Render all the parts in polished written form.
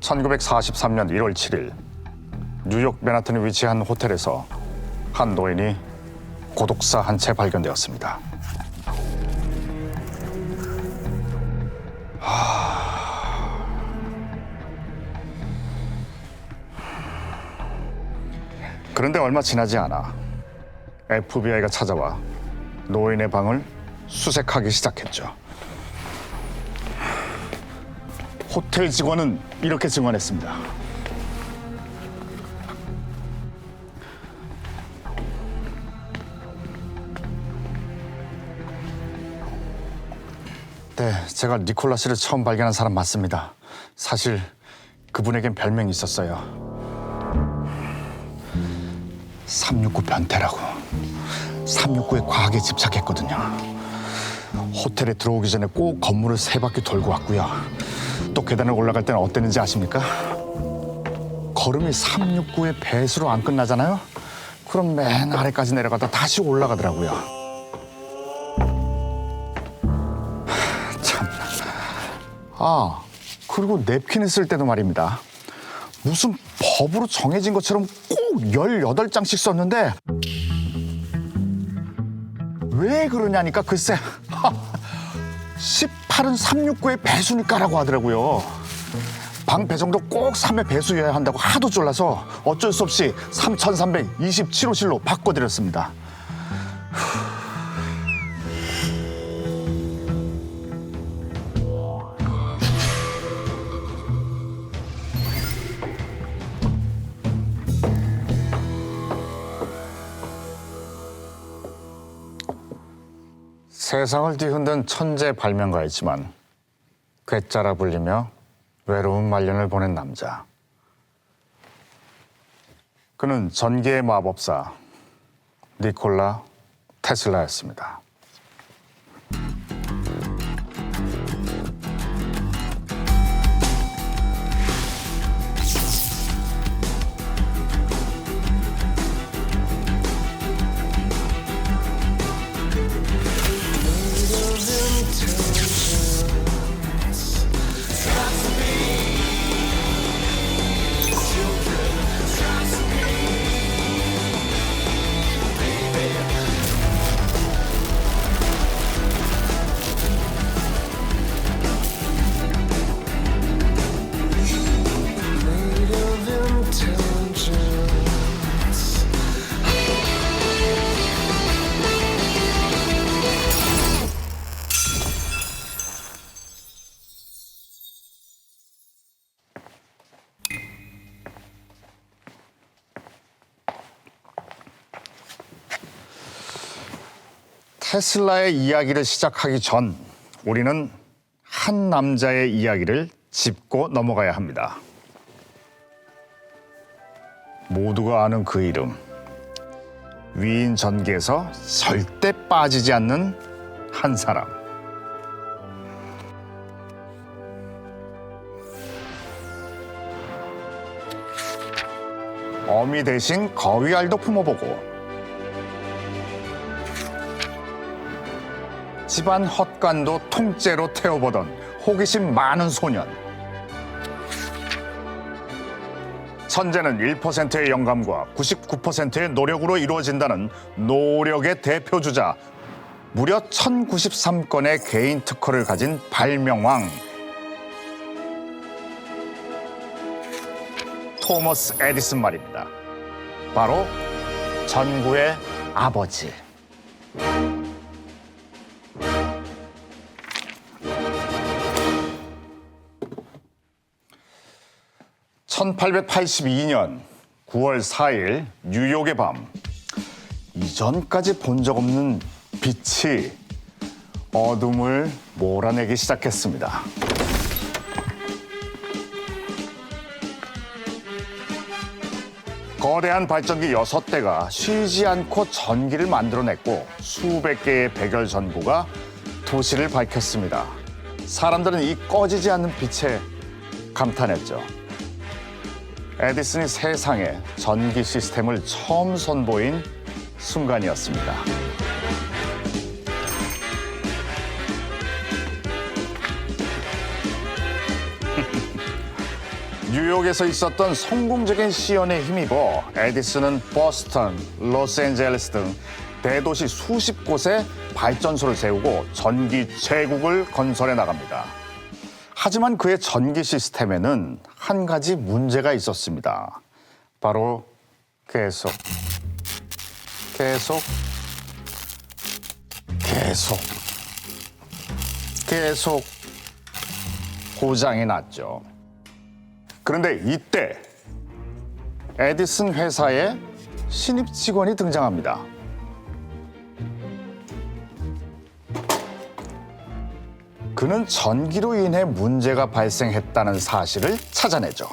1943년 1월 7일 뉴욕 맨하튼에 위치한 호텔에서 한 노인이 고독사 한 채 발견되었습니다. 그런데 얼마 지나지 않아 FBI가 찾아와 노인의 방을 수색하기 시작했죠. 호텔 직원은 이렇게 증언했습니다. 네, 제가 니콜라 씨를 처음 발견한 사람 맞습니다. 사실 그분에겐 별명이 있었어요. 369 변태라고. 369에 과하게 집착했거든요. 호텔에 들어오기 전에 꼭 건물을 3바퀴 돌고 왔고요. 또 계단을 올라갈 때는 어땠는지 아십니까? 걸음이 369의 배수로 안 끝나잖아요? 그럼 맨 아래까지 내려가다 다시 올라가더라고요. 참. 아, 그리고 냅킨을 쓸 때도 말입니다. 무슨 법으로 정해진 것처럼 꼭 18장씩 썼는데 왜 그러냐니까 글쎄 18은 369의 배수니까라고 하더라고요. 방 배정도 꼭 3회 배수여야 한다고 하도 졸라서 어쩔 수 없이 3327호실로 바꿔드렸습니다. 세상을 뒤흔든 천재 발명가였지만 괴짜라 불리며 외로운 말년을 보낸 남자. 그는 전기의 마법사 니콜라 테슬라였습니다. 테슬라의 이야기를 시작하기 전 우리는 한 남자의 이야기를 짚고 넘어가야 합니다. 모두가 아는 그 이름. 위인 전기에서 절대 빠지지 않는 한 사람. 어미 대신 거위알도 품어보고 집안 헛간도 통째로 태워보던 호기심 많은 소년. 천재는 1%의 영감과 99%의 노력으로 이루어진다는 노력의 대표주자. 무려 1093건의 개인 특허를 가진 발명왕. 토머스 에디슨 말입니다. 바로 전구의 아버지. 1882년 9월 4일 뉴욕의 밤. 이전까지 본 적 없는 빛이 어둠을 몰아내기 시작했습니다. 거대한 발전기 6대가 쉬지 않고 전기를 만들어냈고 수백 개의 백열 전구가 도시를 밝혔습니다. 사람들은 이 꺼지지 않는 빛에 감탄했죠. 에디슨이 세상에 전기 시스템을 처음 선보인 순간이었습니다. 뉴욕에서 있었던 성공적인 시연에 힘입어 에디슨은 보스턴, 로스앤젤레스 등 대도시 수십 곳에 발전소를 세우고 전기 제국을 건설해 나갑니다. 하지만 그의 전기 시스템에는 한 가지 문제가 있었습니다. 바로 계속 고장이 났죠. 그런데 이때 에디슨 회사에 신입 직원이 등장합니다. 그는 전기로 인해 문제가 발생했다는 사실을 찾아내죠.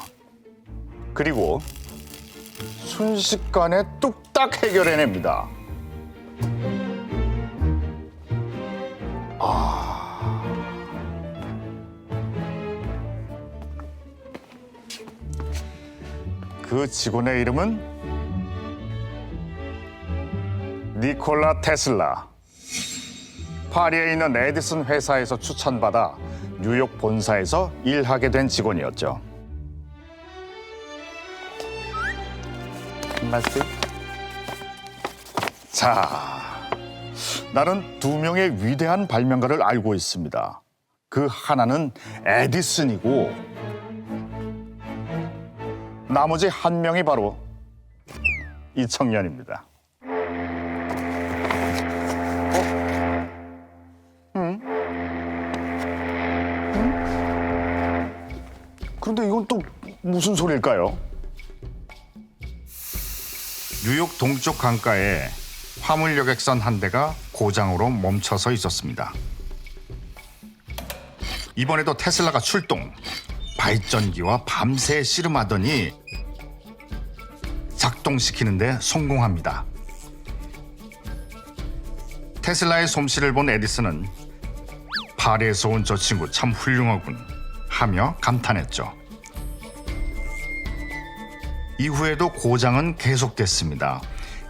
그리고 순식간에 뚝딱 해결해냅니다. 그 직원의 이름은 니콜라 테슬라. 파리에 있는 에디슨 회사에서 추천받아 뉴욕 본사에서 일하게 된 직원이었죠. 맛있지? 자, 나는 두 명의 위대한 발명가를 알고 있습니다. 그 하나는 에디슨이고 나머지 한 명이 바로 이 청년입니다. 그런데 이건 또 무슨 소리일까요? 뉴욕 동쪽 강가에 화물 여객선 한 대가 고장으로 멈춰서 있었습니다. 이번에도 테슬라가 출동. 발전기와 밤새 씨름하더니 작동시키는데 성공합니다. 테슬라의 솜씨를 본 에디슨은 파리에서 온 저 친구 참 훌륭하군 하며 감탄했죠. 이후에도 고장은 계속됐습니다.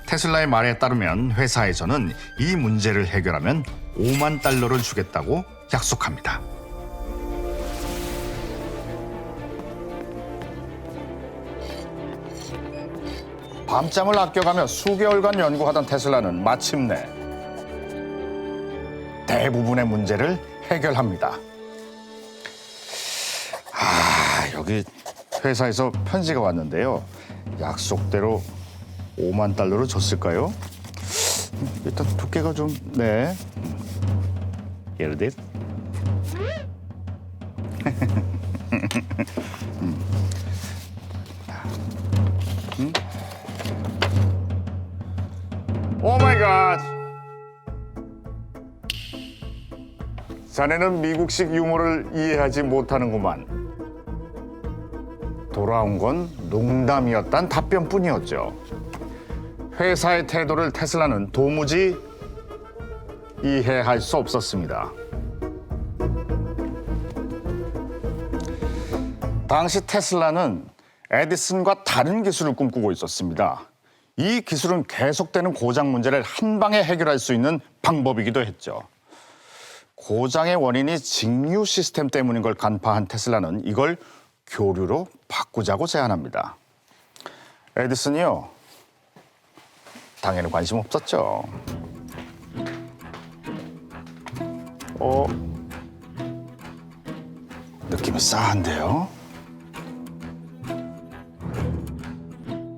테슬라의 말에 따르면 회사에서는 이 문제를 해결하면 5만 달러를 주겠다고 약속합니다. 밤잠을 아껴가며 수개월간 연구하던 테슬라는 마침내 대부분의 문제를 해결합니다. 여기 회사에서 편지가 왔는데요. 약속대로 5만 달러를 줬을까요? 일단 두께가 좀, 네. 예를 들어. 오 마이 갓! 자네는 미국식 유머를 이해하지 못하는구만. 돌아온 건 농담이었단 답변뿐이었죠. 회사의 태도를 테슬라는 도무지 이해할 수 없었습니다. 당시 테슬라는 에디슨과 다른 기술을 꿈꾸고 있었습니다. 이 기술은 계속되는 고장 문제를 한 방에 해결할 수 있는 방법이기도 했죠. 고장의 원인이 직류 시스템 때문인 걸 간파한 테슬라는 이걸 교류로 바꾸자고 제안합니다. 에디슨이요, 당연히 관심 없었죠. 느낌이 싸한데요?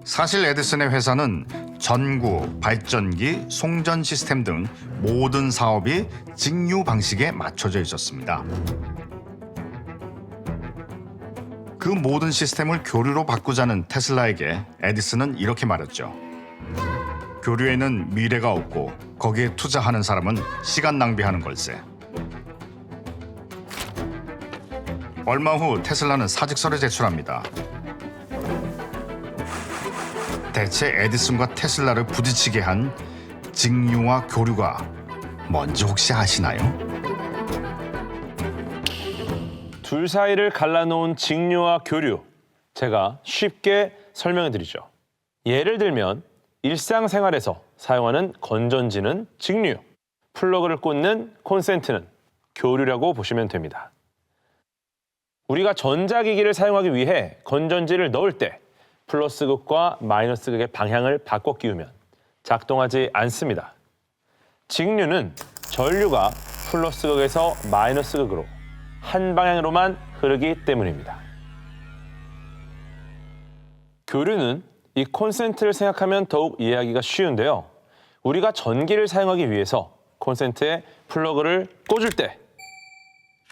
사실 에디슨의 회사는 전구, 발전기, 송전 시스템 등 모든 사업이 직류 방식에 맞춰져 있었습니다. 그 모든 시스템을 교류로 바꾸자는 테슬라에게 에디슨은 이렇게 말했죠. 교류에는 미래가 없고 거기에 투자하는 사람은 시간 낭비하는 걸세. 얼마 후 테슬라는 사직서를 제출합니다. 대체 에디슨과 테슬라를 부딪히게 한 직류와 교류가 뭔지 혹시 아시나요? 둘 사이를 갈라놓은 직류와 교류, 제가 쉽게 설명해 드리죠. 예를 들면 일상생활에서 사용하는 건전지는 직류, 플러그를 꽂는 콘센트는 교류라고 보시면 됩니다. 우리가 전자기기를 사용하기 위해 건전지를 넣을 때 플러스 극과 마이너스 극의 방향을 바꿔 끼우면 작동하지 않습니다. 직류는 전류가 플러스 극에서 마이너스 극으로 한 방향으로만 흐르기 때문입니다. 교류는 이 콘센트를 생각하면 더욱 이해하기가 쉬운데요. 우리가 전기를 사용하기 위해서 콘센트에 플러그를 꽂을 때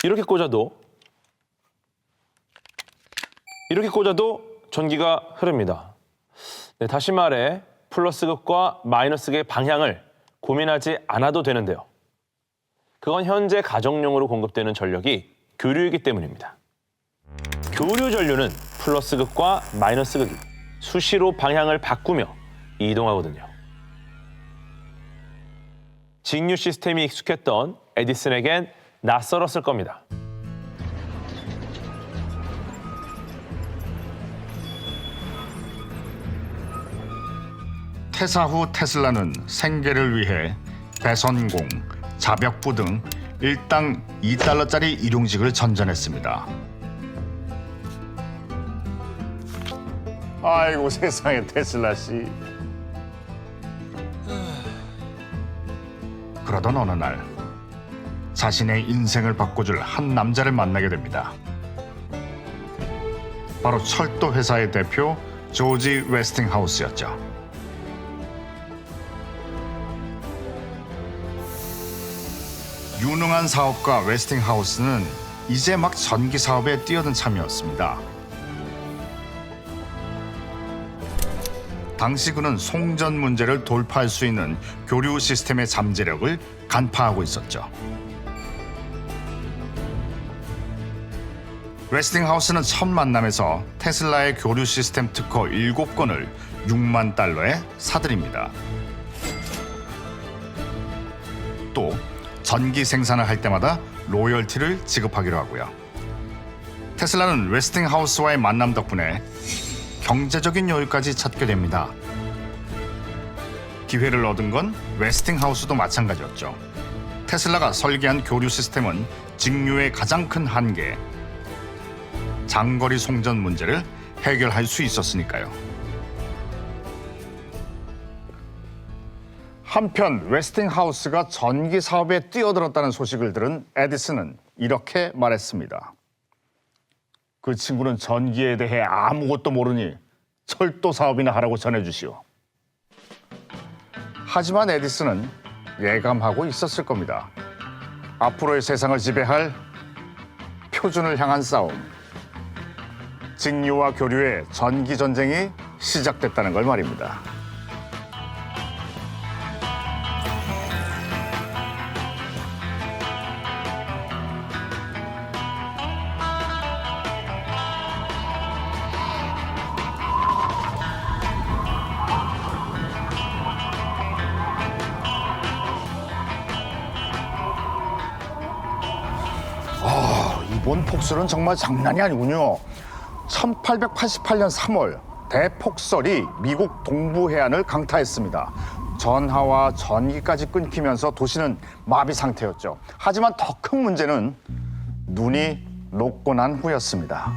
이렇게 꽂아도 전기가 흐릅니다. 네, 다시 말해 플러스 극과 마이너스 극의 방향을 고민하지 않아도 되는데요. 그건 현재 가정용으로 공급되는 전력이 교류이기 때문입니다. 교류 전류는 플러스 극과 마이너스 극이 수시로 방향을 바꾸며 이동하거든요. 직류 시스템이 익숙했던 에디슨에겐 낯설었을 겁니다. 퇴사 후 테슬라는 생계를 위해 배선공, 자벽부 등 일당 $2짜리 일용직을 전전했습니다. 아이고 세상에 테슬라 씨. 그러던 어느 날 자신의 인생을 바꿔줄 한 남자를 만나게 됩니다. 바로 철도 회사의 대표 조지 웨스팅하우스였죠. 유능한 사업가 웨스팅하우스는 이제 막 전기 사업에 뛰어든 참이었습니다. 당시 그는 송전 문제를 돌파할 수 있는 교류 시스템의 잠재력을 간파하고 있었죠. 웨스팅하우스는 첫 만남에서 테슬라의 교류 시스템 특허 7건을 $60,000에 사들입니다. 또 전기 생산을 할 때마다 로열티를 지급하기로 하고요. 테슬라는 웨스팅하우스와의 만남 덕분에 경제적인 여유까지 찾게 됩니다. 기회를 얻은 건 웨스팅하우스도 마찬가지였죠. 테슬라가 설계한 교류 시스템은 직류의 가장 큰 한계, 장거리 송전 문제를 해결할 수 있었으니까요. 한편 웨스팅하우스가 전기 사업에 뛰어들었다는 소식을 들은 에디슨은 이렇게 말했습니다. 그 친구는 전기에 대해 아무것도 모르니 철도 사업이나 하라고 전해주시오. 하지만 에디슨은 예감하고 있었을 겁니다. 앞으로의 세상을 지배할 표준을 향한 싸움, 직류와 교류의 전기 전쟁이 시작됐다는 걸 말입니다. 이번 폭설은 정말 장난이 아니군요. 1888년 3월 대폭설이 미국 동부 해안을 강타했습니다. 전하와 전기까지 끊기면서 도시는 마비 상태였죠. 하지만 더 큰 문제는 눈이 녹고 난 후였습니다.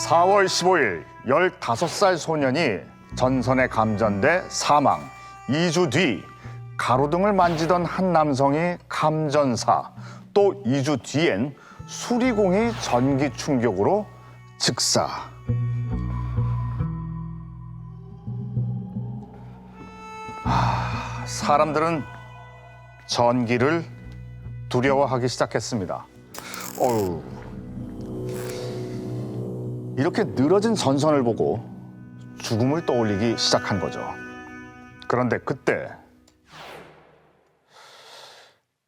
4월 15일 15살 소년이 전선에 감전돼 사망. 2주 뒤 가로등을 만지던 한 남성이 감전사. 또 2주 뒤엔 수리공이 전기 충격으로 즉사. 사람들은 전기를 두려워하기 시작했습니다. 이렇게 늘어진 전선을 보고 죽음을 떠올리기 시작한 거죠. 그런데 그때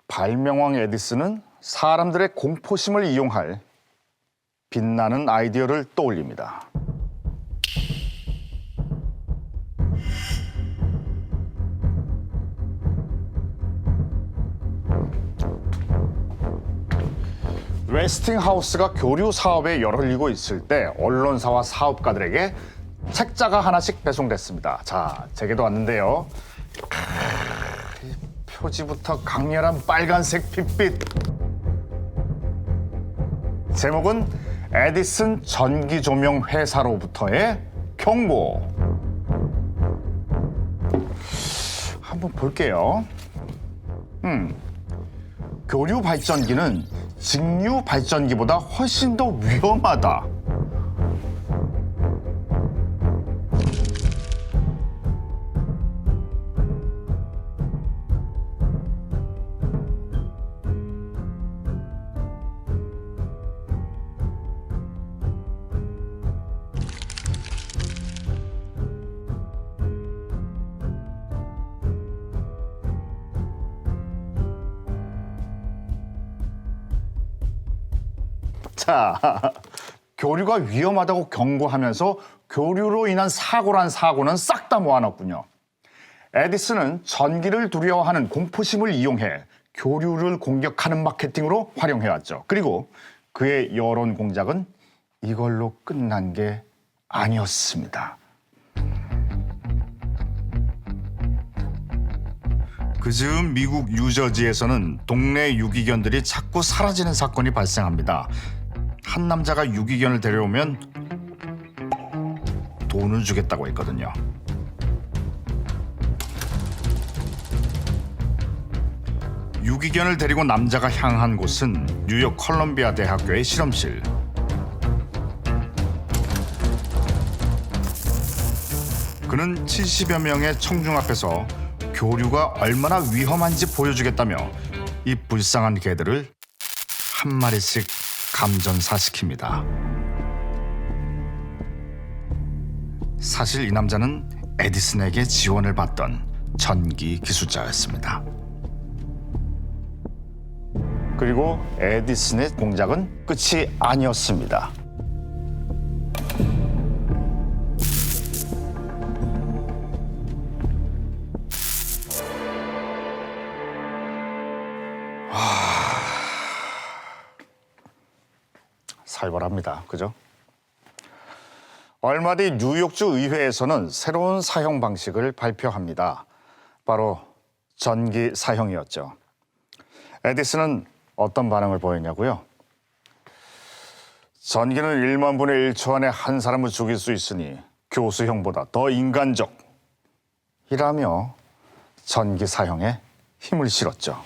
발명왕 에디슨은 사람들의 공포심을 이용할 빛나는 아이디어를 떠올립니다. 웨스팅하우스가 교류 사업에 열흘리고 있을 때 언론사와 사업가들에게 책자가 하나씩 배송됐습니다. 자, 제게도 왔는데요. 이 표지부터 강렬한 빨간색 핏빛. 제목은 에디슨 전기조명 회사로부터의 경고. 한번 볼게요. 교류 발전기는 직류 발전기보다 훨씬 더 위험하다. 자, 교류가 위험하다고 경고하면서 교류로 인한 사고란 사고는 싹 다 모아놨군요. 에디슨은 전기를 두려워하는 공포심을 이용해 교류를 공격하는 마케팅으로 활용해왔죠. 그리고 그의 여론 공작은 이걸로 끝난 게 아니었습니다. 그 즈음 미국 뉴저지에서는 동네 유기견들이 자꾸 사라지는 사건이 발생합니다. 한 남자가 유기견을 데려오면 돈을 주겠다고 했거든요. 유기견을 데리고 남자가 향한 곳은 뉴욕 컬럼비아 대학교의 실험실. 그는 70여 명의 청중 앞에서 교류가 얼마나 위험한지 보여주겠다며 이 불쌍한 개들을 한 마리씩 감전사시킵니다. 사실 이 남자는 에디슨에게 지원을 받던 전기 기술자였습니다. 그리고 에디슨의 공작은 끝이 아니었습니다. 살벌합니다. 그죠? 얼마 뒤 뉴욕주 의회에서는 새로운 사형 방식을 발표합니다. 바로 전기 사형이었죠. 에디슨은 어떤 반응을 보였냐고요? 전기는 1만 분의 1초 안에 한 사람을 죽일 수 있으니 교수형보다 더 인간적. 이라며 전기 사형에 힘을 실었죠.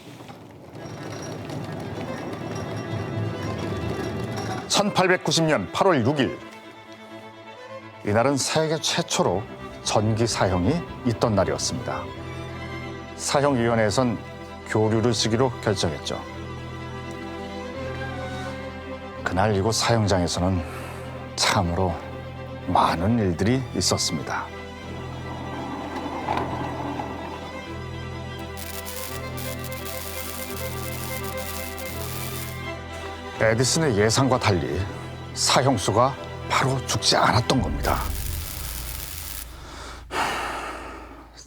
1890년 8월 6일, 이날은 세계 최초로 전기 사형이 있던 날이었습니다. 사형위원회에선 교류를 쓰기로 결정했죠. 그날 이곳 사형장에서는 참으로 많은 일들이 있었습니다. 에디슨의 예상과 달리 사형수가 바로 죽지 않았던 겁니다.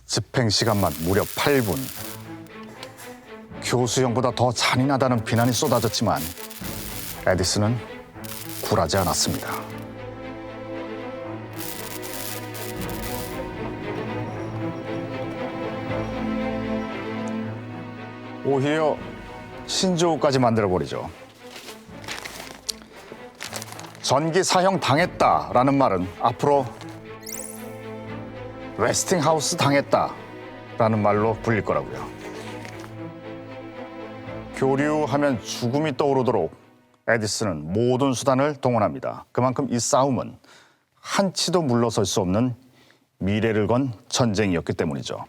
집행 시간만 무려 8분. 교수형보다 더 잔인하다는 비난이 쏟아졌지만 에디슨은 굴하지 않았습니다. 오히려 신조어까지 만들어버리죠. 전기 사형 당했다라는 말은 앞으로 웨스팅하우스 당했다라는 말로 불릴 거라고요. 교류하면 죽음이 떠오르도록 에디슨은 모든 수단을 동원합니다. 그만큼 이 싸움은 한치도 물러설 수 없는 미래를 건 전쟁이었기 때문이죠.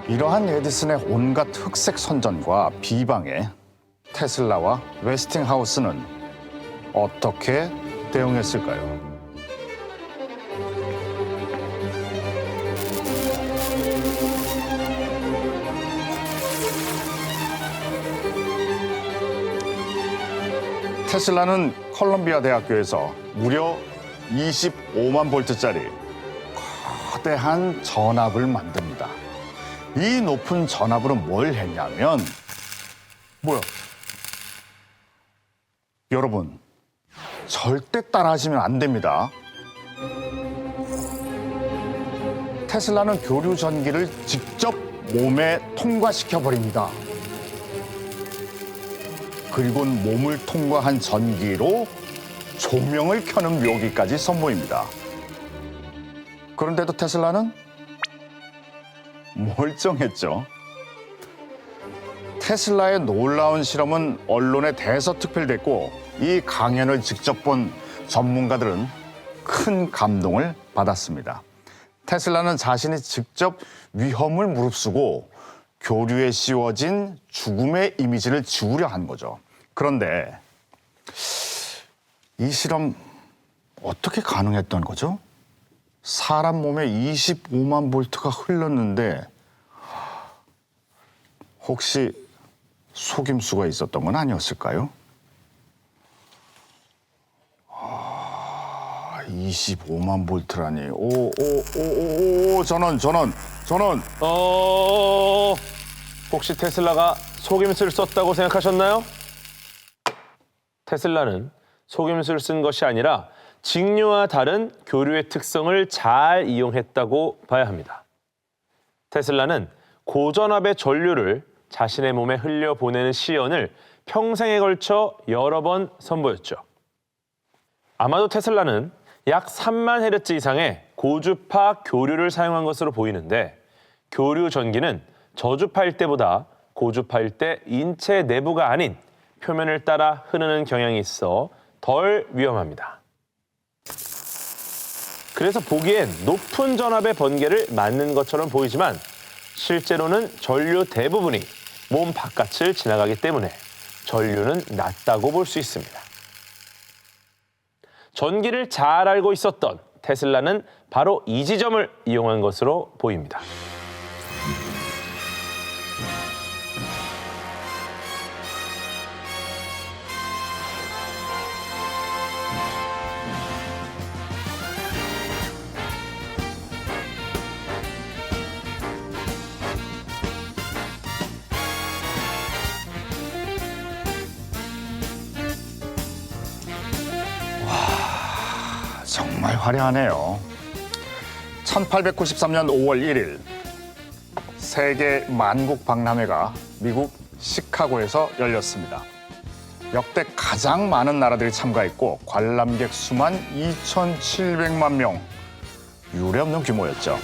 이러한 에디슨의 온갖 흑색 선전과 비방에 테슬라와 웨스팅하우스는 어떻게 대응했을까요? 테슬라는 컬럼비아 대학교에서 무려 25만 볼트짜리 거대한 전압을 만듭니다. 이 높은 전압으로 뭘 했냐면, 여러분, 절대 따라하시면 안 됩니다. 테슬라는 교류 전기를 직접 몸에 통과시켜 버립니다. 그리고는 몸을 통과한 전기로 조명을 켜는 묘기까지 선보입니다. 그런데도 테슬라는 멀쩡했죠. 테슬라의 놀라운 실험은 언론에 대서특필됐고 이 강연을 직접 본 전문가들은 큰 감동을 받았습니다. 테슬라는 자신이 직접 위험을 무릅쓰고 교류에 씌워진 죽음의 이미지를 지우려 한 거죠. 그런데 이 실험 어떻게 가능했던 거죠? 사람 몸에 25만 볼트가 흘렀는데 혹시 속임수가 있었던 건 아니었을까요? 25만 볼트라니. 전원. 혹시 테슬라가 속임수를 썼다고 생각하셨나요? 테슬라는 속임수를 쓴 것이 아니라 직류와 다른 교류의 특성을 잘 이용했다고 봐야 합니다. 테슬라는 고전압의 전류를 자신의 몸에 흘려보내는 시연을 평생에 걸쳐 여러 번 선보였죠. 아마도 테슬라는 약 3만 헤르츠 이상의 고주파 교류를 사용한 것으로 보이는데 교류 전기는 저주파일 때보다 고주파일 때 인체 내부가 아닌 표면을 따라 흐르는 경향이 있어 덜 위험합니다. 그래서 보기엔 높은 전압의 번개를 맞는 것처럼 보이지만 실제로는 전류 대부분이 몸 바깥을 지나가기 때문에 전류는 낮다고 볼 수 있습니다. 전기를 잘 알고 있었던 테슬라는 바로 이 지점을 이용한 것으로 보입니다. 정말 화려하네요. 1893년 5월 1일 세계 만국 박람회가 미국 시카고에서 열렸습니다. 역대 가장 많은 나라들이 참가했고 관람객 수만 2,700만 명, 유례없는 규모였죠.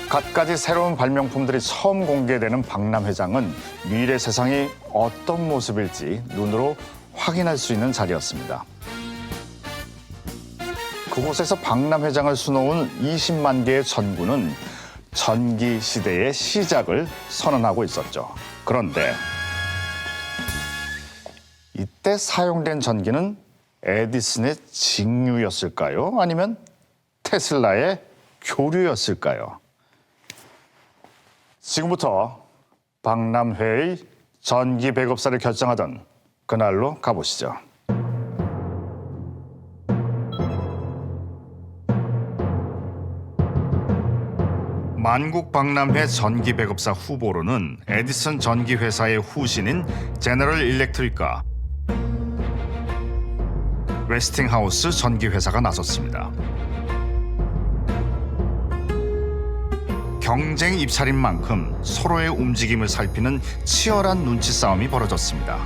갖가지 새로운 발명품들이 처음 공개되는 박람회장은 미래 세상이 어떤 모습일지 눈으로 확인할 수 있는 자리였습니다. 그곳에서 박람회장을 수놓은 20만 개의 전구는 전기 시대의 시작을 선언하고 있었죠. 그런데 이때 사용된 전기는 에디슨의 직류였을까요? 아니면 테슬라의 교류였을까요? 지금부터 박람회의 전기 배급사를 결정하던 그날로 가보시죠. 만국 박람회 전기 배급사 후보로는 에디슨 전기 회사의 후신인 제너럴 일렉트릭과 웨스팅하우스 전기 회사가 나섰습니다. 경쟁 입찰인 만큼 서로의 움직임을 살피는 치열한 눈치 싸움이 벌어졌습니다.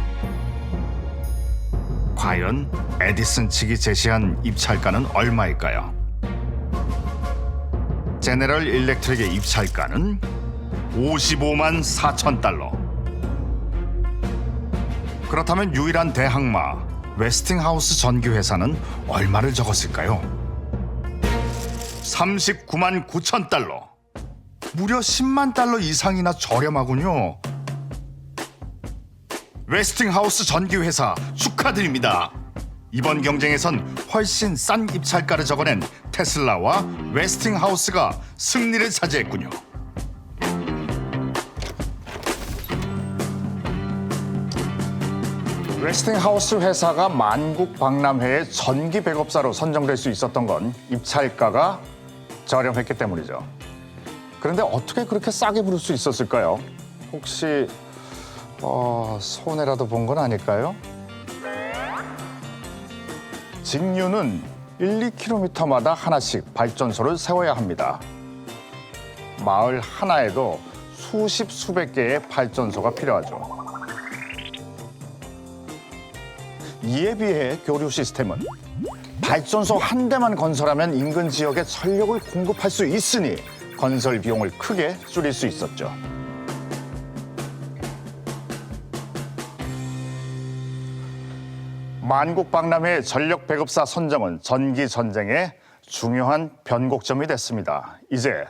과연 에디슨 측이 제시한 입찰가는 얼마일까요? 제너럴 일렉트릭의 입찰가는 55만 4천 달러. 그렇다면 유일한 대항마 웨스팅하우스 전기회사는 얼마를 적었을까요? 39만 9천 달러. 무려 10만 달러 이상이나 저렴하군요. 웨스팅하우스 전기회사 축하드립니다. 이번 경쟁에선 훨씬 싼 입찰가를 적어낸 테슬라와 웨스팅하우스가 승리를 차지했군요. 웨스팅하우스 회사가 만국 박람회의 전기 배급사로 선정될 수 있었던 건 입찰가가 저렴했기 때문이죠. 그런데 어떻게 그렇게 싸게 부를 수 있었을까요? 혹시 손해라도 본 건 아닐까요? 직류는 1, 2km마다 하나씩 발전소를 세워야 합니다. 마을 하나에도 수십, 수백 개의 발전소가 필요하죠. 이에 비해 교류 시스템은 발전소 한 대만 건설하면 인근 지역에 전력을 공급할 수 있으니 건설 비용을 크게 줄일 수 있었죠. 만국박람회의 전력 배급사 선정은 전기 전쟁의 중요한 변곡점이 됐습니다. 이제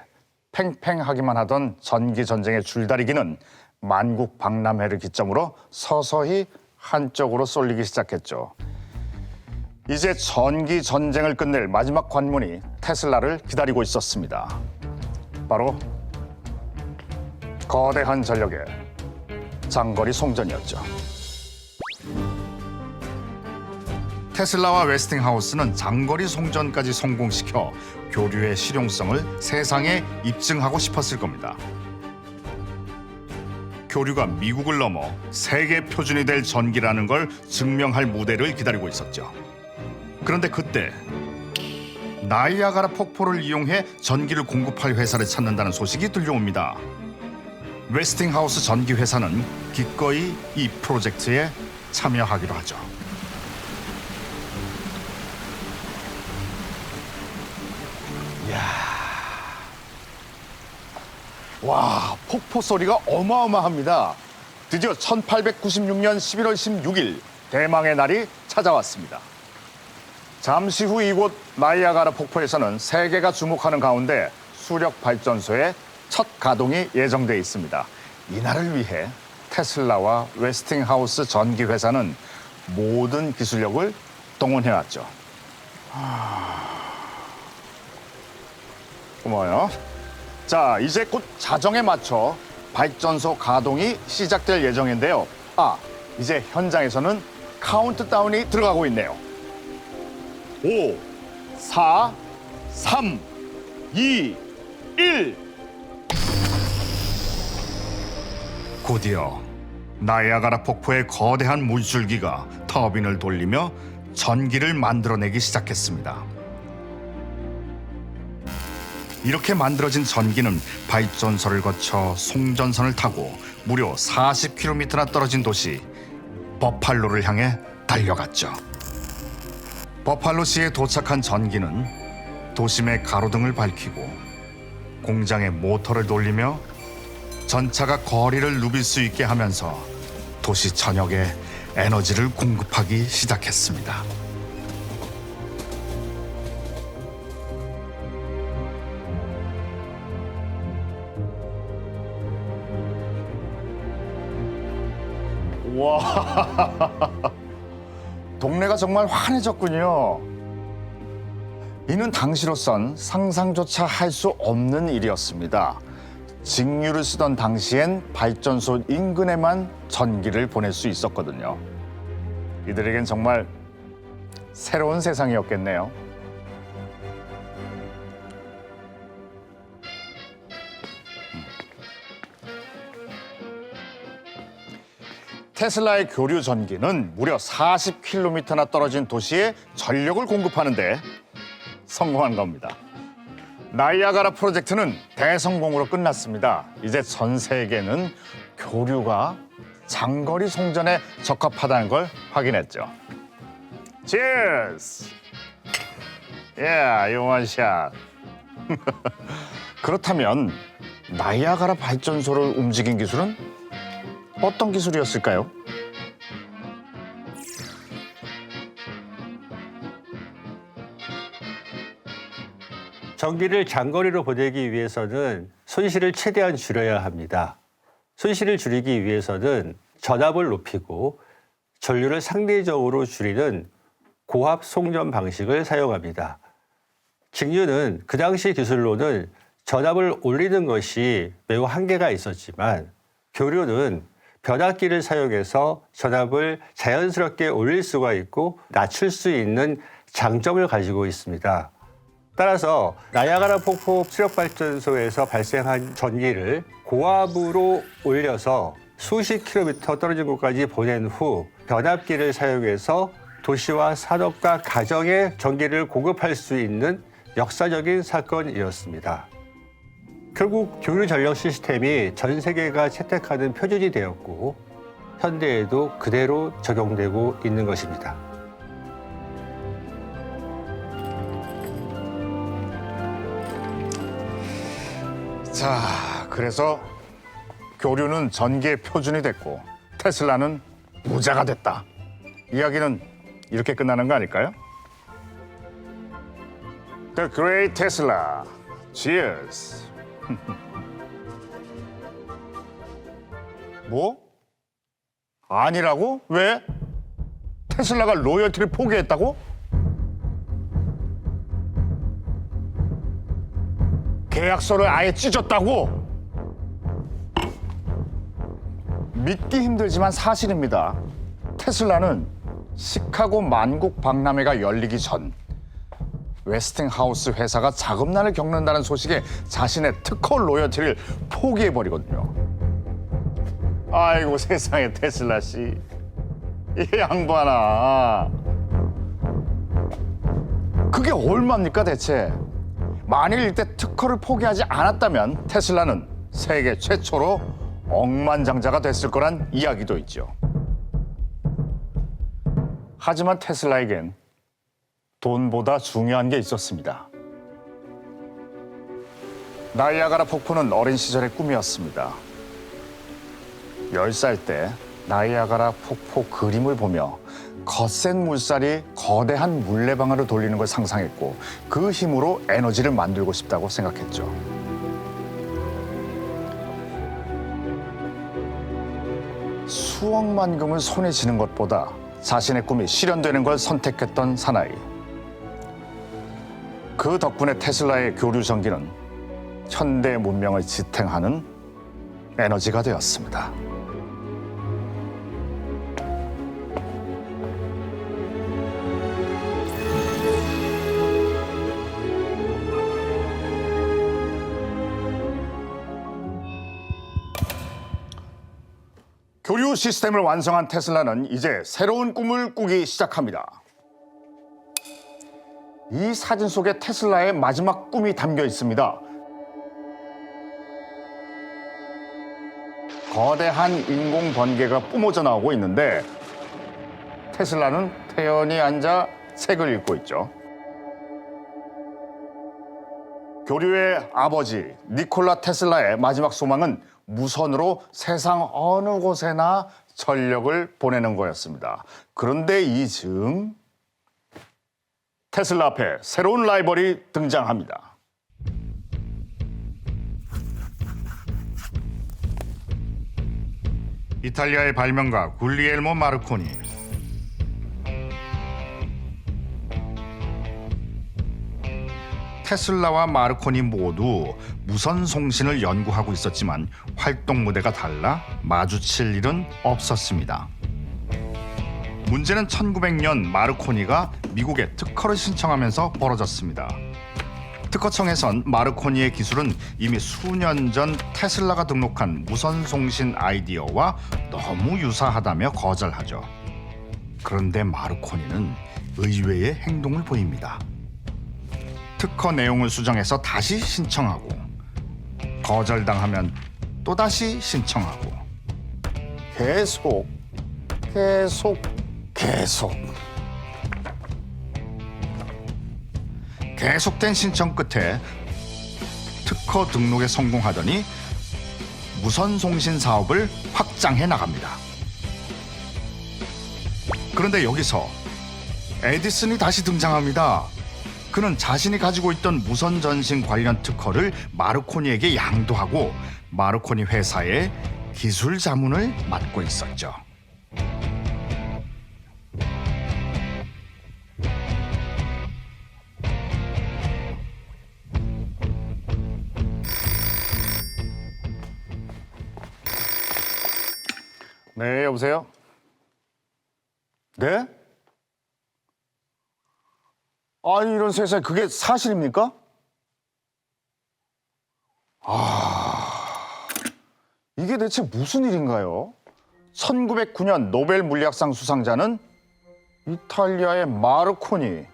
팽팽하기만 하던 전기 전쟁의 줄다리기는 만국박람회를 기점으로 서서히 한쪽으로 쏠리기 시작했죠. 이제 전기 전쟁을 끝낼 마지막 관문이 테슬라를 기다리고 있었습니다. 바로 거대한 전력의 장거리 송전이었죠. 테슬라와 웨스팅하우스는 장거리 송전까지 성공시켜 교류의 실용성을 세상에 입증하고 싶었을 겁니다. 교류가 미국을 넘어 세계 표준이 될 전기라는 걸 증명할 무대를 기다리고 있었죠. 그런데 그때 나이아가라 폭포를 이용해 전기를 공급할 회사를 찾는다는 소식이 들려옵니다. 웨스팅하우스 전기회사는 기꺼이 이 프로젝트에 참여하기로 하죠. 와, 폭포 소리가 어마어마합니다. 드디어 1896년 11월 16일 대망의 날이 찾아왔습니다. 잠시 후 이곳 나이아가라 폭포에서는 세계가 주목하는 가운데 수력 발전소의 첫 가동이 예정돼 있습니다. 이날을 위해 테슬라와 웨스팅하우스 전기회사는 모든 기술력을 동원해왔죠. 고마워요. 자, 이제 곧 자정에 맞춰 발전소 가동이 시작될 예정인데요. 이제 현장에서는 카운트다운이 들어가고 있네요. 5, 4, 3, 2, 1. 곧이어 나이아가라 폭포의 거대한 물줄기가 터빈을 돌리며 전기를 만들어내기 시작했습니다. 이렇게 만들어진 전기는 발전소를 거쳐 송전선을 타고 무려 40km나 떨어진 도시 버팔로를 향해 달려갔죠. 버팔로시에 도착한 전기는 도심의 가로등을 밝히고 공장의 모터를 돌리며 전차가 거리를 누빌 수 있게 하면서 도시 전역에 에너지를 공급하기 시작했습니다. 와, 동네가 정말 환해졌군요. 이는 당시로선 상상조차 할 수 없는 일이었습니다. 직류를 쓰던 당시엔 발전소 인근에만 전기를 보낼 수 있었거든요. 이들에겐 정말 새로운 세상이었겠네요. 테슬라의 교류 전기는 무려 40km나 떨어진 도시에 전력을 공급하는데 성공한 겁니다. 나이아가라 프로젝트는 대성공으로 끝났습니다. 이제 전 세계는 교류가 장거리 송전에 적합하다는 걸 확인했죠. Cheers! Yeah, you want shot. 그렇다면 나이아가라 발전소를 움직인 기술은 어떤 기술이었을까요? 전기를 장거리로 보내기 위해서는 손실을 최대한 줄여야 합니다. 손실을 줄이기 위해서는 전압을 높이고 전류를 상대적으로 줄이는 고압 송전 방식을 사용합니다. 직류는 그 당시 기술로는 전압을 올리는 것이 매우 한계가 있었지만 교류는 변압기를 사용해서 전압을 자연스럽게 올릴 수가 있고 낮출 수 있는 장점을 가지고 있습니다. 따라서 나이아가라 폭포 수력발전소에서 발생한 전기를 고압으로 올려서 수십 킬로미터 떨어진 곳까지 보낸 후 변압기를 사용해서 도시와 산업과 가정에 전기를 공급할 수 있는 역사적인 사건이었습니다. 결국 교류 전력 시스템이 전 세계가 채택하는 표준이 되었고 현대에도 그대로 적용되고 있는 것입니다. 자, 그래서 교류는 전기의 표준이 됐고 테슬라는 부자가 됐다. 이야기는 이렇게 끝나는 거 아닐까요? The Great Tesla. Cheers. 뭐? 아니라고? 왜? 테슬라가 로열티를 포기했다고? 계약서를 아예 찢었다고? 믿기 힘들지만 사실입니다. 테슬라는 시카고 만국 박람회가 열리기 전 웨스팅하우스 회사가 자금난을 겪는다는 소식에 자신의 특허 로열티를 포기해버리거든요. 아이고 세상에 테슬라 씨, 이 양반아, 그게 얼마입니까 대체? 만일 이때 특허를 포기하지 않았다면 테슬라는 세계 최초로 억만장자가 됐을 거란 이야기도 있죠. 하지만 테슬라에겐 돈보다 중요한 게 있었습니다. 나이아가라 폭포는 어린 시절의 꿈이었습니다. 10살 때 나이아가라 폭포 그림을 보며 거센 물살이 거대한 물레방아를 돌리는 걸 상상했고 그 힘으로 에너지를 만들고 싶다고 생각했죠. 수억만금을 손에 쥐는 것보다 자신의 꿈이 실현되는 걸 선택했던 사나이. 그 덕분에 테슬라의 교류 전기는 현대 문명을 지탱하는 에너지가 되었습니다. 교류 시스템을 완성한 테슬라는 이제 새로운 꿈을 꾸기 시작합니다. 이 사진 속에 테슬라의 마지막 꿈이 담겨 있습니다. 거대한 인공 번개가 뿜어져 나오고 있는데 테슬라는 태연히 앉아 책을 읽고 있죠. 교류의 아버지 니콜라 테슬라의 마지막 소망은 무선으로 세상 어느 곳에나 전력을 보내는 거였습니다. 그런데 이 즈음 테슬라 앞에 새로운 라이벌이 등장합니다. 이탈리아의 발명가 굴리엘모 마르코니. 테슬라와 마르코니 모두 무선 송신을 연구하고 있었지만 활동 무대가 달라 마주칠 일은 없었습니다. 문제는 1900년 마르코니가 미국에 특허를 신청하면서 벌어졌습니다. 특허청에선 마르코니의 기술은 이미 수년 전 테슬라가 등록한 무선 송신 아이디어와 너무 유사하다며 거절하죠. 그런데 마르코니는 의외의 행동을 보입니다. 특허 내용을 수정해서 다시 신청하고 거절당하면 또다시 신청하고 계속된 신청 끝에 특허 등록에 성공하더니 무선 송신 사업을 확장해 나갑니다. 그런데 여기서 에디슨이 다시 등장합니다. 그는 자신이 가지고 있던 무선 전신 관련 특허를 마르코니에게 양도하고 마르코니 회사의 기술 자문을 맡고 있었죠. 네, 여보세요? 네? 아니 이런 세상에 그게 사실입니까? 이게 대체 무슨 일인가요? 1909년 노벨 물리학상 수상자는 이탈리아의 마르코니.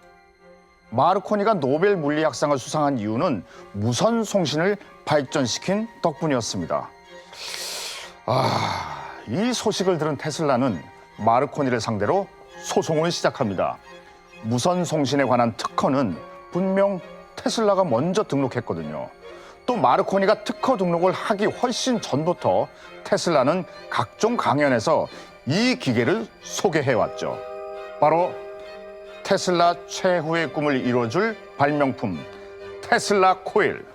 마르코니가 노벨 물리학상을 수상한 이유는 무선 송신을 발전시킨 덕분이었습니다. 이 소식을 들은 테슬라는 마르코니를 상대로 소송을 시작합니다. 무선 송신에 관한 특허는 분명 테슬라가 먼저 등록했거든요. 또 마르코니가 특허 등록을 하기 훨씬 전부터 테슬라는 각종 강연에서 이 기계를 소개해왔죠. 바로 테슬라 최후의 꿈을 이뤄줄 발명품 테슬라 코일.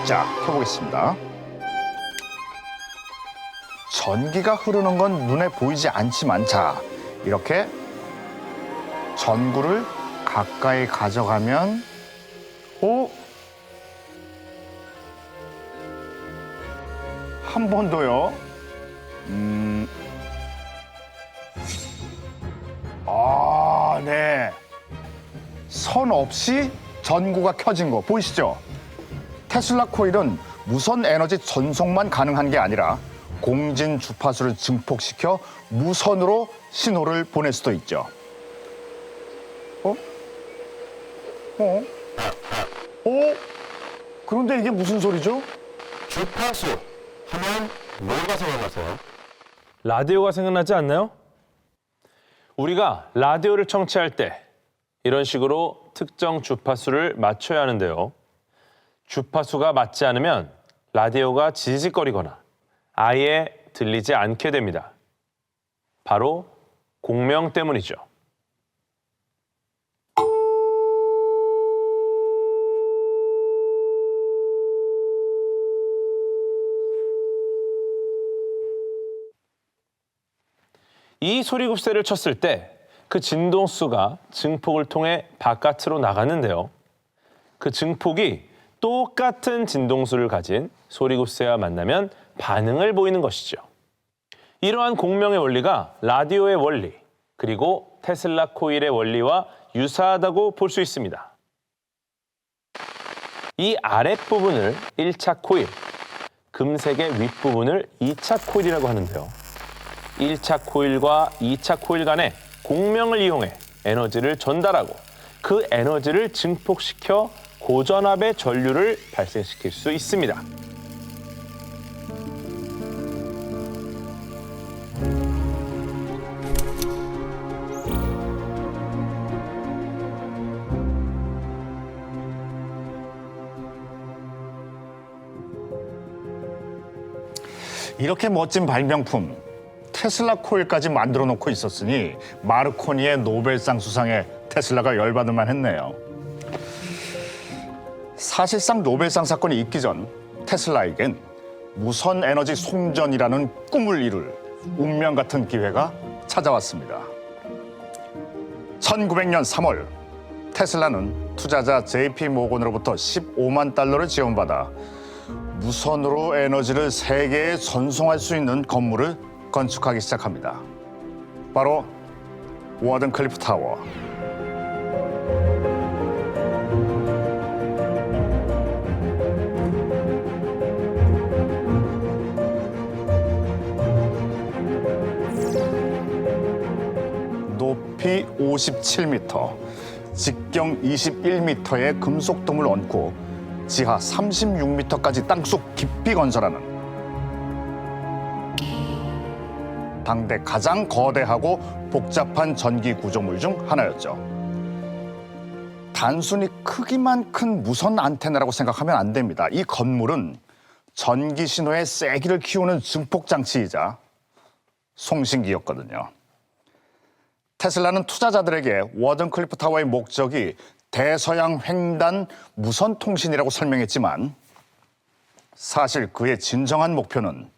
자, 켜보겠습니다. 전기가 흐르는 건 눈에 보이지 않지만, 자, 이렇게 전구를 가까이 가져가면, 한 번 더요. 네. 선 없이 전구가 켜진 거 보이시죠? 테슬라 코일은 무선 에너지 전송만 가능한 게 아니라 공진 주파수를 증폭시켜 무선으로 신호를 보낼 수도 있죠. 그런데 이게 무슨 소리죠? 주파수 하면 뭐가 생각나세요? 라디오가 생각나지 않나요? 우리가 라디오를 청취할 때 이런 식으로 특정 주파수를 맞춰야 하는데요. 주파수가 맞지 않으면 라디오가 지지직거리거나 아예 들리지 않게 됩니다. 바로 공명 때문이죠. 이 소리굽새를 쳤을 때 그 진동수가 증폭을 통해 바깥으로 나가는데요. 그 증폭이 똑같은 진동수를 가진 소리굽새와 만나면 반응을 보이는 것이죠. 이러한 공명의 원리가 라디오의 원리, 그리고 테슬라 코일의 원리와 유사하다고 볼 수 있습니다. 이 아랫부분을 1차 코일, 금색의 윗부분을 2차 코일이라고 하는데요. 1차 코일과 2차 코일 간에 공명을 이용해 에너지를 전달하고 그 에너지를 증폭시켜 고전압의 전류를 발생시킬 수 있습니다. 이렇게 멋진 발명품 테슬라 코일까지 만들어 놓고 있었으니 마르코니의 노벨상 수상에 테슬라가 열받을 만했네요. 사실상 노벨상 사건이 있기 전 테슬라에겐 무선 에너지 송전이라는 꿈을 이룰 운명 같은 기회가 찾아왔습니다. 1900년 3월 테슬라는 투자자 JP 모건으로부터 15만 달러를 지원받아 무선으로 에너지를 세계에 전송할 수 있는 건물을 건축하기 시작합니다. 바로 워든클리프 타워. 높이 57m, 직경 21m의 금속돔을 얹고 지하 36m까지 땅속 깊이 건설하는 당대 가장 거대하고 복잡한 전기 구조물 중 하나였죠. 단순히 크기만 큰 무선 안테나라고 생각하면 안 됩니다. 이 건물은 전기 신호의 세기를 키우는 증폭 장치이자 송신기였거든요. 테슬라는 투자자들에게 워든클리프 타워의 목적이 대서양 횡단 무선 통신이라고 설명했지만 사실 그의 진정한 목표는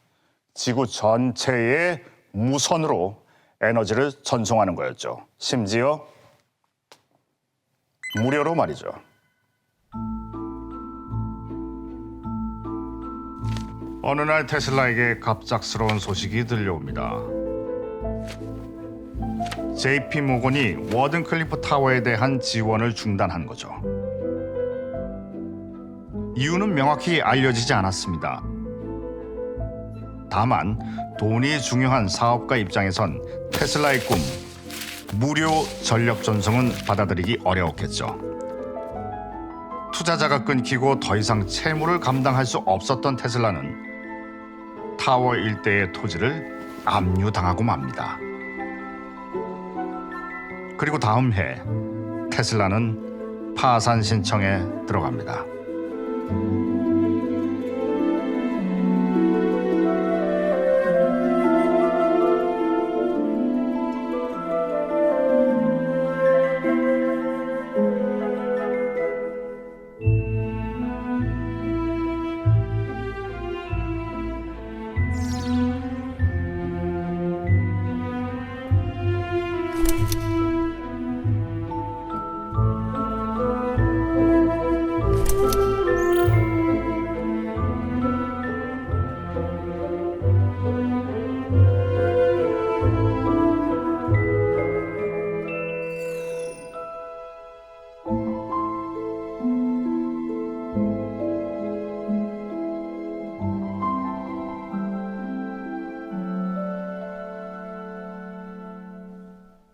지구 전체에 무선으로 에너지를 전송하는 거였죠. 심지어 무료로 말이죠. 어느 날 테슬라에게 갑작스러운 소식이 들려옵니다. JP 모건이 워든클리프 타워에 대한 지원을 중단한 거죠. 이유는 명확히 알려지지 않았습니다. 다만 돈이 중요한 사업가 입장에선 테슬라의 꿈, 무료 전력 전송은 받아들이기 어려웠겠죠. 투자자가 끊기고 더 이상 채무를 감당할 수 없었던 테슬라는 타워 일대의 토지를 압류당하고 맙니다. 그리고 다음 해 테슬라는 파산 신청에 들어갑니다.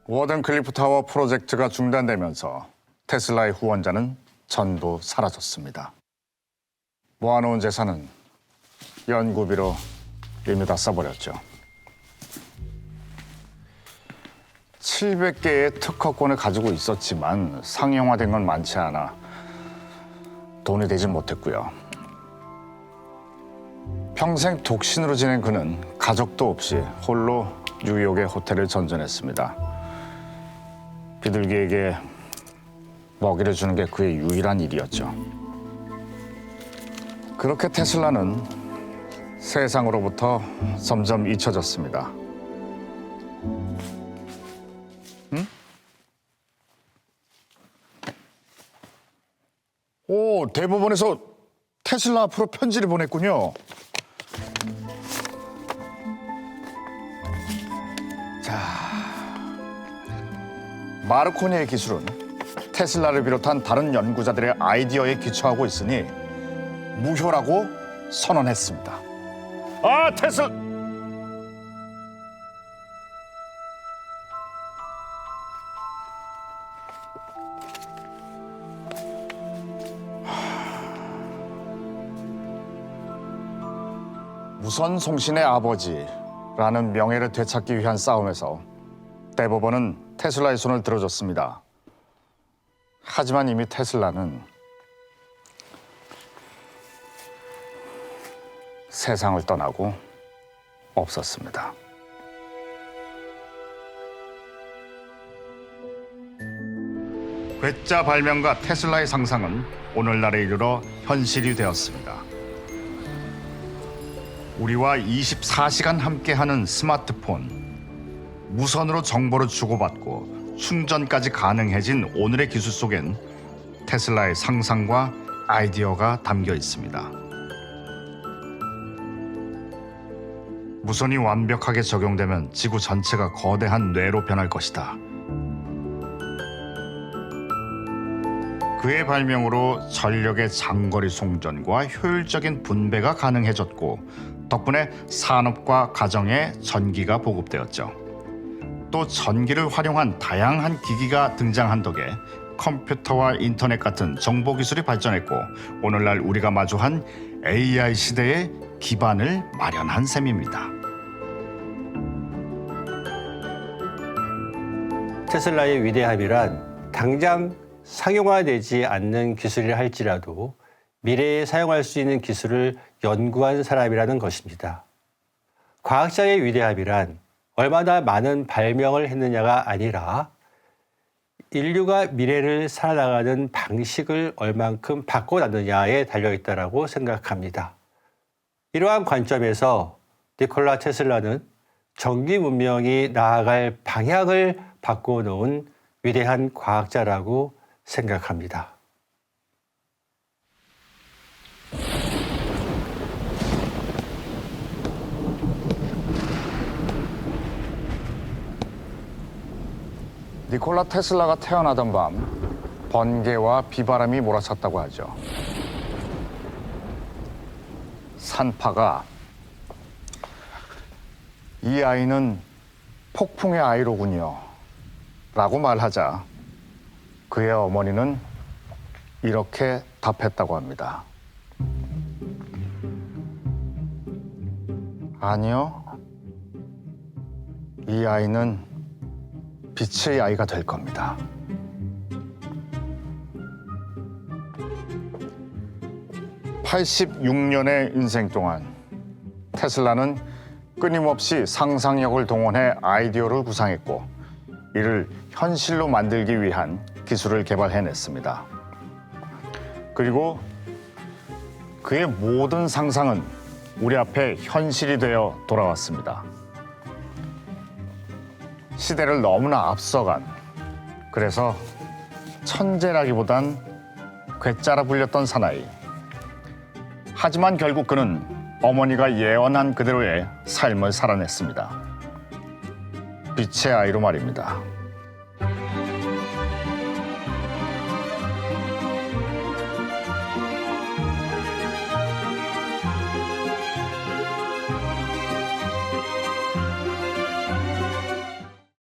워든클리프 타워 프로젝트가 중단되면서 테슬라의 후원자는 전부 사라졌습니다. 모아놓은 재산은 연구비로 이미 다 써버렸죠. 700개의 특허권을 가지고 있었지만 상용화된 건 많지 않아 돈이 되진 못했고요. 평생 독신으로 지낸 그는 가족도 없이 홀로 뉴욕의 호텔을 전전했습니다. 비둘기에게 먹이를 주는 게 그의 유일한 일이었죠. 그렇게 테슬라는 세상으로부터 점점 잊혀졌습니다. 오, 대법원에서 테슬라 앞으로 편지를 보냈군요. 마르코니의 기술은 테슬라를 비롯한 다른 연구자들의 아이디어에 기초하고 있으니 무효라고 선언했습니다. 아, 테슬라! 무선 송신의 아버지라는 명예를 되찾기 위한 싸움에서 대법원은 테슬라의 손을 들어줬습니다. 하지만 이미 테슬라는 세상을 떠나고 없었습니다. 괴짜 발명가 테슬라의 상상은 오늘날에 이르러 현실이 되었습니다. 우리와 24시간 함께하는 스마트폰, 무선으로 정보를 주고받고 충전까지 가능해진 오늘의 기술 속엔 테슬라의 상상과 아이디어가 담겨 있습니다. 무선이 완벽하게 적용되면 지구 전체가 거대한 뇌로 변할 것이다. 그의 발명으로 전력의 장거리 송전과 효율적인 분배가 가능해졌고 덕분에 산업과 가정에 전기가 보급되었죠. 또 전기를 활용한 다양한 기기가 등장한 덕에 컴퓨터와 인터넷 같은 정보기술이 발전했고 오늘날 우리가 마주한 AI 시대의 기반을 마련한 셈입니다. 테슬라의 위대함이란 당장 상용화되지 않는 기술이라 할지라도 미래에 사용할 수 있는 기술을 연구한 사람이라는 것입니다. 과학자의 위대함이란 얼마나 많은 발명을 했느냐가 아니라 인류가 미래를 살아나가는 방식을 얼만큼 바꿔놨느냐에 달려있다고 생각합니다. 이러한 관점에서 니콜라 테슬라는 전기 문명이 나아갈 방향을 바꿔놓은 위대한 과학자라고 생각합니다. 니콜라 테슬라가 태어나던 밤 번개와 비바람이 몰아쳤다고 하죠. 산파가 이 아이는 폭풍의 아이로군요 라고 말하자 그의 어머니는 이렇게 답했다고 합니다. 아니요, 이 아이는 빛의 아이가 될 겁니다. (86년의) 인생 동안 테슬라는 끊임없이 상상력을 동원해 아이디어를 구상했고 이를 현실로 만들기 위한 기술을 개발해냈습니다. 그리고 그의 모든 상상은 우리 앞에 현실이 되어 돌아왔습니다. 시대를 너무나 앞서간, 그래서 천재라기보단 괴짜라 불렸던 사나이. 하지만 결국 그는 어머니가 예언한 그대로의 삶을 살아냈습니다. 빛의 아이로 말입니다.